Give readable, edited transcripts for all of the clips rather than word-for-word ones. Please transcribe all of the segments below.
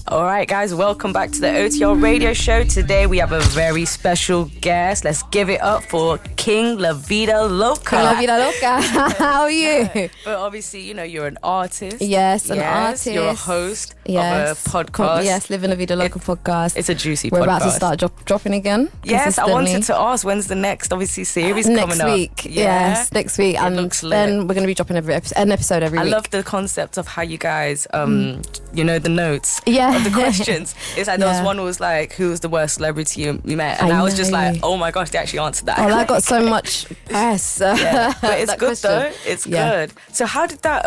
All right, guys, welcome back to the OTR radio show. Today we have a very special guest. Let's give it up for King Laved Loca. King Laved Loca. How are you? But obviously, you know, you're an artist. Yes, an artist. You're a host of a podcast. Yes, Living Laved Loca podcast. It's a juicy We're podcast. about to start dropping again. Yes, I wanted to ask, when's the next, obviously, series coming up? Next week. Yes, next week. It And looks lit. then we're going to be dropping an episode every week. I love the concept of how you guys, you know, the notes Yeah. of the questions. It's like there was one was like, who was the worst celebrity you met? And I was just like, oh my gosh, they actually answered that. Oh, that got so much press. Yeah, but it's That good question. though. It's good. So how did that?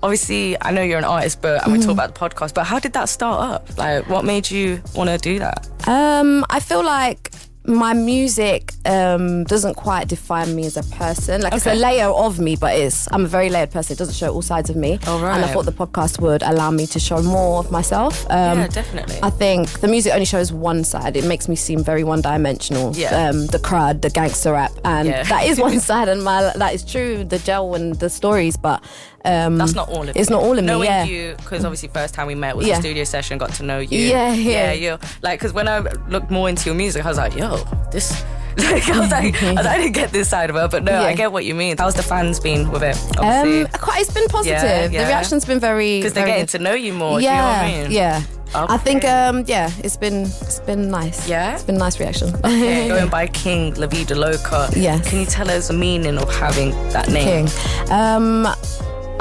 Obviously, I know you're an artist, but and we talk about the podcast. But how did that start up? Like, what made you want to do that? I feel like my music doesn't quite define me as a person. Like, it's a layer of me, but I'm a very layered person. It doesn't show all sides of me. Oh, right. And I thought the podcast would allow me to show more of myself. Yeah, definitely. I think the music only shows one side. It makes me seem very one-dimensional. Yeah. The crowd, the gangster rap, and that is one side, and that is true. The gel and the stories, but that's not all of it's not all of me. Knowing Yeah. you, because obviously first time we met was a studio session, got to know you. Yeah. You're like, because when I looked more into your music, I was like, yo, this. Like, I was like, I didn't get this side of her, but no, I get what you mean. How's the fans been with it? It's been positive. The reaction's been very, because they're getting to know you more. Yeah, do you know what I mean? Yeah. Okay. I think, it's been nice. Yeah? It's been a nice reaction. Okay, going by King Laved Loca. Yes. Can you tell us the meaning of having that name? King.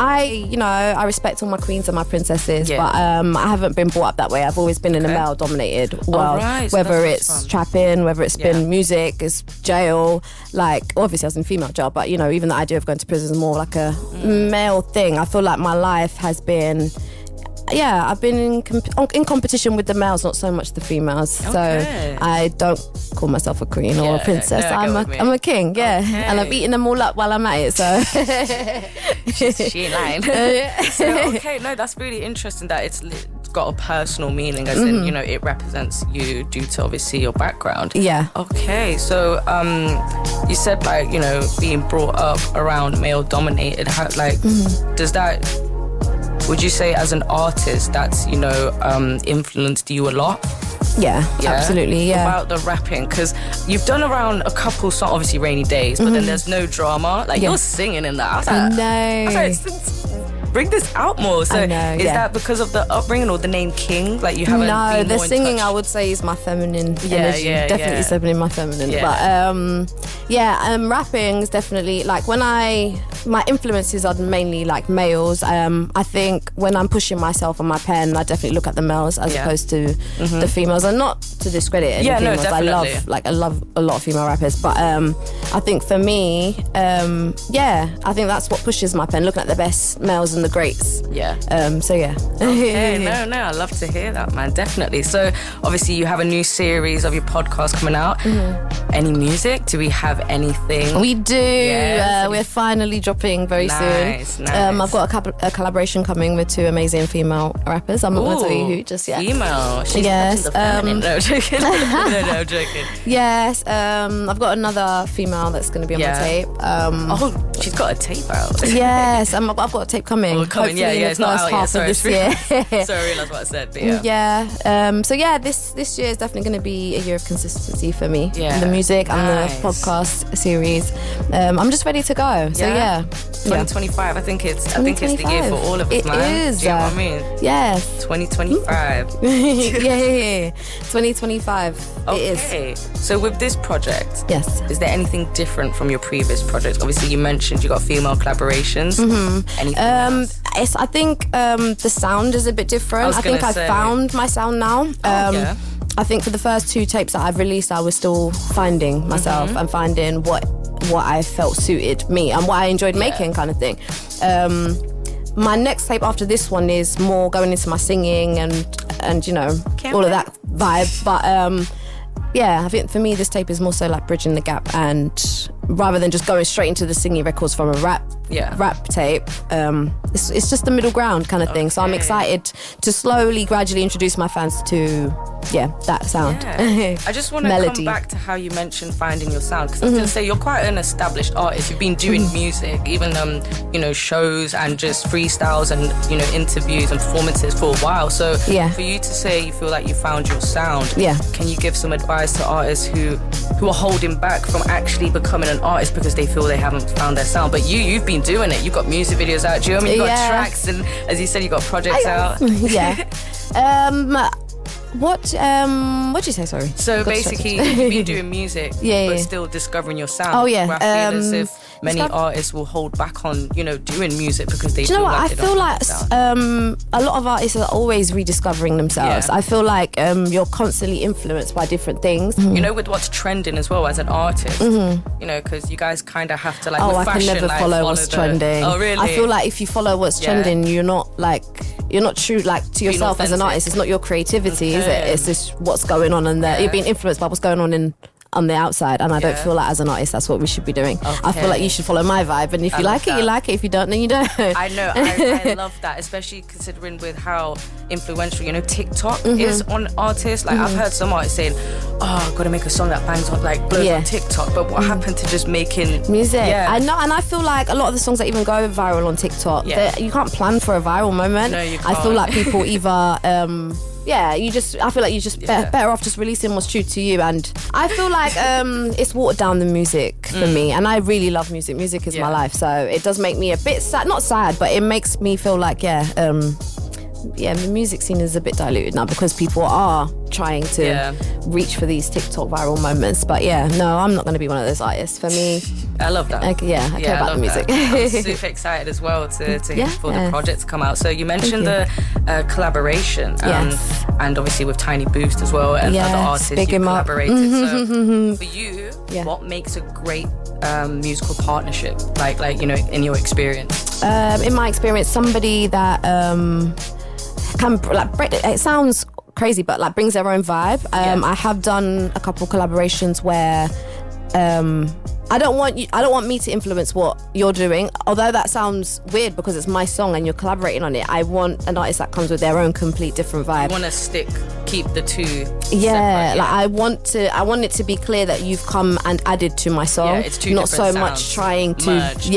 I respect all my queens and my princesses, but I haven't been brought up that way. I've always been in a male-dominated world, right. So whether it's trapping, whether it's been music, it's jail. Like, obviously I was in female jail, but, you know, even the idea of going to prison is more like a male thing. I feel like my life has been... Yeah, I've been in competition with the males, not so much the females. Okay. So I don't call myself a queen or a princess. No, I'm a king, and I'm eating them all up while I'm at it. So she ain't lying. So, no, that's really interesting that it's got a personal meaning, as in, you know, it represents you due to obviously your background. Yeah. Okay, so you said, like, you know, being brought up around male dominated. How, like, does that? Would you say as an artist that's, you know, influenced you a lot? Yeah, absolutely, yeah. About the rapping, because you've done around a couple songs, obviously Rainy Days, but then there's no drama. Like, you're singing in that. I know. I was like, bring this out more. So I know, is that because of the upbringing or the name King? Like, you haven't been the more in singing touch? I would say is my feminine energy. Definitely something in my feminine. But rapping is definitely, like, my influences are mainly like males. I think when I'm pushing myself on my pen, I definitely look at the males as opposed to the females, and not to discredit any females. No, I love a lot of female rappers, but I think for me, I think that's what pushes my pen, looking at the best males and the greats. Yeah. Okay, no, I love to hear that, man. Definitely. So obviously you have a new series of your podcast coming out. Any music? Do we have anything? We do. Yes. We're finally dropping very soon. Nice. I've got a collaboration coming with 2 amazing female rappers. I'm not going to tell you who just yet. Female. She's yes. No, I'm joking. no, I'm joking. Yes. I've got another female that's going to be on my tape. She's got a tape out. Yes. I've got a tape coming. Hopefully in the first half of this year. Sorry, I realised what I said. But this year is definitely going to be a year of consistency for me. Yeah. The music and the podcast series. I'm just ready to go. So 2025. I think it's the year for all of us, man. It is. Do you know what I mean? Yes. 2025. yeah. 2025. Okay. It is. So with this project, yes, is there anything different from your previous projects? Obviously, you mentioned you got female collaborations. Anything else? I think the sound is a bit different. I think I found my sound now. I think for the first 2 tapes that I've released, I was still finding myself and finding what I felt suited me and what I enjoyed making, kind of thing. My next tape after this one is more going into my singing and you know, all of that vibe. But I think for me this tape is more so like bridging the gap and rather than just going straight into the singing records from a rap tape, it's just the middle ground kind of thing. So I'm excited to slowly, gradually introduce my fans to that sound. I just want to come back to how you mentioned finding your sound, because I was going to say you're quite an established artist. You've been doing music, even shows and just freestyles and interviews and performances for a while. So for you to say you feel like you found your sound, can you give some advice to artists who are holding back from actually becoming an artist because they feel they haven't found their sound? But you've been doing it. You've got music videos out. Do you know what I mean? You've got tracks, and as you said, you've got projects out. What did you say? Sorry. So basically, you've been doing music, but still discovering your sound. I feel as if many artists will hold back on, doing music because they. Do you know what? I feel like a lot of artists are always rediscovering themselves. I feel like you're constantly influenced by different things. With what's trending as well as an artist. Because you guys kind of have to like. I can never follow what's trending. Oh really? I feel like if you follow what's trending, you're not true to yourself as an artist. It's not your creativity, is it? It's just what's going on, and you're being influenced by what's going on the outside, and I don't feel like as an artist that's what we should be doing. I feel like you should follow my vibe, and if you like it, you like it. If you don't, then you don't. I know. I love that, especially considering with how influential TikTok is on artists. Like I've heard some artists saying, I've got to make a song that bangs on, like blows on TikTok, but what happened to just making music? I know, and I feel like a lot of the songs that even go viral on TikTok, you can't plan for a viral moment. No, you can't. I feel like people either I feel like you just better off just releasing what's true to you. And I feel like it's watered down the music for me, and I really love music. Music is my life, so it does make me a bit sad, not sad, but it makes me feel like the music scene is a bit diluted now because people are trying to reach for these TikTok viral moments. But no, I'm not going to be one of those artists. For me, I love that. I care about the music. I'm super excited as well for the project to come out. So you mentioned the collaboration, and obviously with Tiny Boost as well, and other artists you collaborated. So for you, what makes a great musical partnership? Like in your experience? In my experience, somebody that can it sounds crazy, but brings their own vibe. I have done a couple collaborations where I don't want me to influence what you're doing, although that sounds weird because it's my song and you're collaborating on it. I want an artist that comes with their own complete different vibe. You want to keep the two separate, I want it to be clear that you've come and added to my song. It's two not so sounds much trying to merged.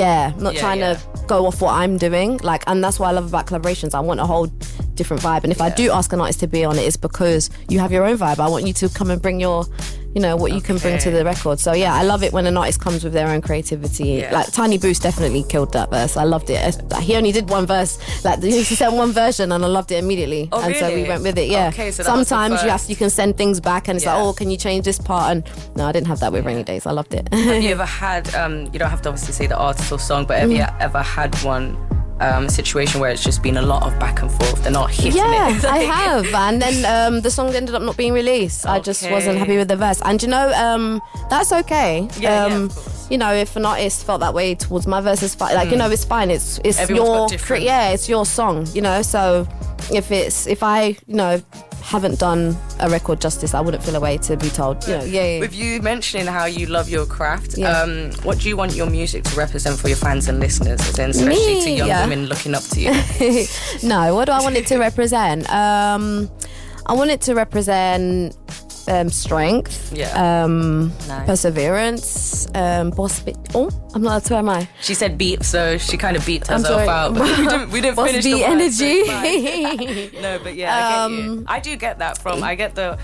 trying to go off what I'm doing. And that's what I love about collaborations. I want a whole different vibe, and if I do ask an artist to be on it, it's because you have your own vibe. I want you to come and bring your what you can bring to the record. So I love it when an artist comes with their own creativity. Like Tiny Boost definitely killed that verse. I loved it. He only did one verse. He sent one version, and I loved it immediately. Oh, and really? so we went with it. Okay, so sometimes you can send things back, and it's like, can you change this part? And no, I didn't have that with Rainy Days. I loved it. Have you ever had? You don't have to obviously say the artist or song, but have you ever had one? Situation where it's just been a lot of back and forth. They're not hitting it. I have, and then the song ended up not being released. I just wasn't happy with the verse, and that's okay. Of course. If an artist felt that way towards my verse, it's fine. It's fine. It's it's your song. So if I haven't done a record justice, I wouldn't feel a way to be told. With you mentioning how you love your craft, what do you want your music to represent for your fans and listeners, especially to young women looking up to you? No, what do I want it to represent? I want it to represent strength, nice. Perseverance, boss beat. Oh, I'm not allowed to, am I? She said beat, so she kind of beat herself out. But we didn't boss finish beat the energy. No, but I get you. I do get that from. I get the.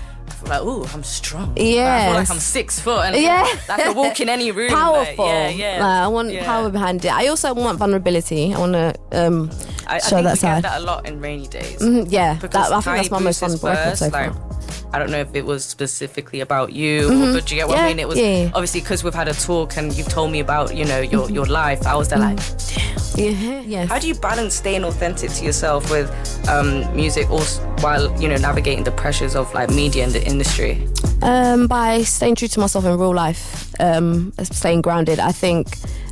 I'm strong. Yeah. I feel like I'm 6 foot and I can walk in any room. Powerful. I want power behind it. I also want vulnerability. I want to show that side. I get that a lot in Rainy Days. I think that's my most fun record so far. I don't know if it was specifically about you, but do you get what I mean? It was obviously because we've had a talk and you've told me about, your life. I was there like, damn. Yeah. How do you balance staying authentic to yourself with music also, while, navigating the pressures of media and the industry? By staying true to myself in real life, staying grounded. I think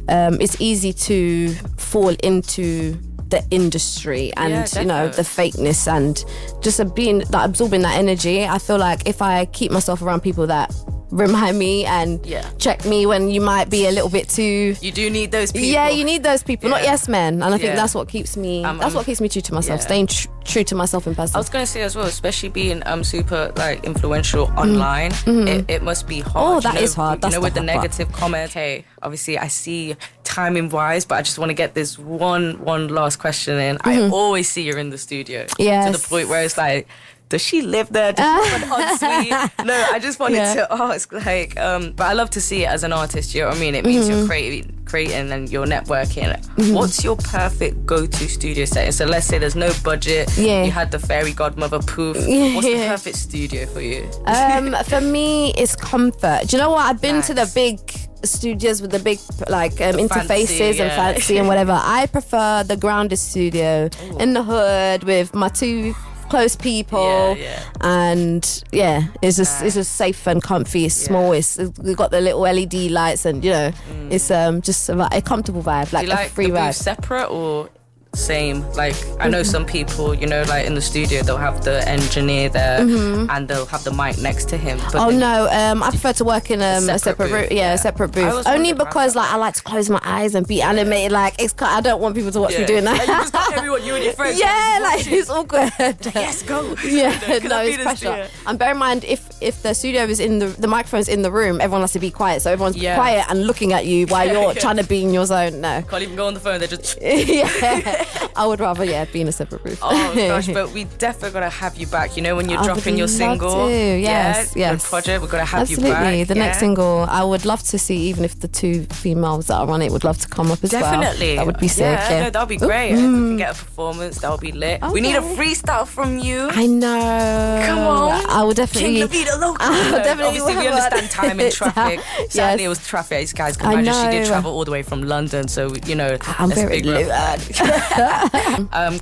it's easy to fall into the industry and the fakeness and just absorbing that energy. I feel like if I keep myself around people that remind me and check me when you might be a little bit too. You do need those people. Yeah, you need those people, not yes men. And I think that's what keeps me. That's what keeps me true to myself. Staying true to myself in person. I was gonna say as well, especially being super like influential online, it must be hard. Oh, that is hard. That's with the negative comments. Hey, obviously I see timing wise, but I just want to get this one last question in. I always see her in the studio. To the point where it's like, does she live there? Does she have an ensuite? No, I just wanted to ask, like, but I love to see it as an artist, you know what I mean? It means you're creating and you're networking. What's your perfect go-to studio setting? So let's say there's no budget, you had the fairy godmother poof. What's the perfect studio for you? For me, it's comfort. Do you know what? I've been to the big studios with the big like interfaces and fancy and whatever. I prefer the grounded studio in the hood with my two close people and it's just safe and comfy. It's small, we've got the little LED lights and it's just a comfortable vibe, like a free vibe. Separate or same? Like I know some people, like in the studio they'll have the engineer there and they'll have the mic next to him. But I prefer to work in a separate booth. A separate booth. Only because like I like to close my eyes and be animated. Like I don't want people to watch me doing that. And you just got everyone, you and your friends. Like it's awkward. Yes, go. No, it's pressure. And bear in mind, if the studio is in the microphone's in the room, everyone has to be quiet. So everyone's quiet and looking at you while you're trying to be in your zone. No, can't even go on the phone. They're just I would rather be in a separate booth. Oh gosh, but we definitely gotta have you back. When you're dropping your single, yes, the project, we're gonna have you back. Absolutely, the next single. I would love to see, even if the two females that are on it would love to come up as well. Definitely, that would be sick. No, that'd be great. If we can get a performance, that would be lit. We need a freestyle from you. I know. Come on, I will definitely. King Laved Loca. Obviously, we understand time and traffic. Sadly, it was traffic. As you guys can imagine, she did travel all the way from London, so I'm very bad.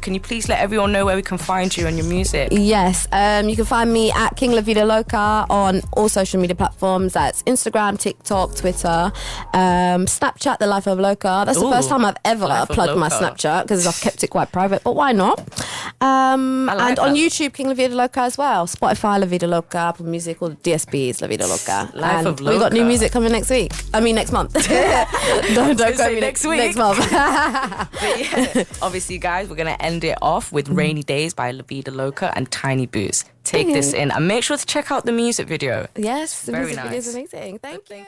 Can you please let everyone know where we can find you and your music? Yes, you can find me at King Laved Loca on all social media platforms. That's Instagram, TikTok, Twitter, Snapchat, The Life of Loca. That's the first time I've ever plugged my Snapchat because I've kept it quite private, but why not? And on YouTube, King Laved Loca as well. Spotify, Laved Loca, Apple Music, all the DSPs, Laved Loca. Life of Loca. We got new music coming next week. I mean next month. don't go me next week. Next month. But obviously, guys, we're gonna end it off with Rainy Days by Laved Loca and Tiny Boots. Take this in and make sure to check out the music video. Yes, the very music nice. video is amazing. Thank you.